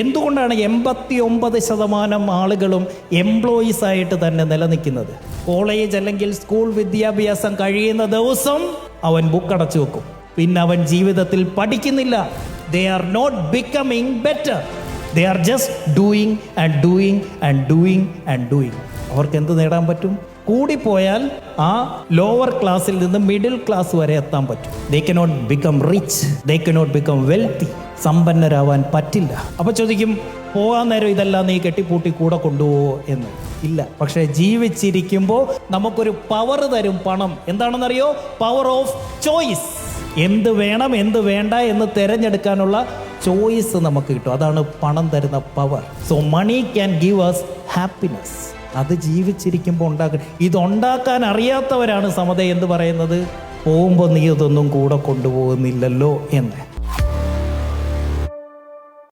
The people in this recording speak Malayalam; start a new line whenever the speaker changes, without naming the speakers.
എന്തുകൊണ്ടാണ് 89% ആളുകളും എംപ്ലോയീസ് ആയിട്ട് തന്നെ നിലനിൽക്കുന്നത്? കോളേജ് അല്ലെങ്കിൽ സ്കൂൾ വിദ്യാഭ്യാസം കഴിയുന്ന ദിവസം അവൻ ബുക്കടച്ചു വെക്കും, പിന്നെ അവൻ ജീവിതത്തിൽ പഠിക്കുന്നില്ല. They are not becoming better, they are just doing and doing and doing and doing. അവർക്ക് എന്ത് നേടാൻ പറ്റും? കൂടിപ്പോയാൽ ആ ലോവർ ക്ലാസ്സിൽ നിന്ന് മിഡിൽ ക്ലാസ് വരെ എത്താൻ പറ്റും. They cannot become rich, they cannot become wealthy. സമ്പന്നരാവാൻ പറ്റില്ല. അപ്പോൾ ചോദിക്കും, പോകാൻ നേരം ഇതെല്ലാം നീ കെട്ടിപ്പൂട്ടി കൂടെ കൊണ്ടുപോവോ എന്ന്. ഇല്ല. പക്ഷേ ജീവിച്ചിരിക്കുമ്പോൾ നമുക്കൊരു പവർ തരും പണം. എന്താണെന്നറിയോ? Power of choice. എന്ത് വേണം എന്ത് വേണ്ട എന്ന് തിരഞ്ഞെടുക്കാനുള്ള ചോയ്സ് നമുക്ക് കിട്ടും. അതാണ് പണം തരുന്ന power. So money can give us happiness. അത് ജീവിച്ചിരിക്കുമ്പോൾ ഉണ്ടാക്കുക. ഇതുണ്ടാക്കാൻ അറിയാത്തവരാണ് സമത എന്ന് പറയുന്നത്, പോകുമ്പോൾ നീ ഇതൊന്നും കൂടെ കൊണ്ടുപോകുന്നില്ലല്ലോ എന്ന്.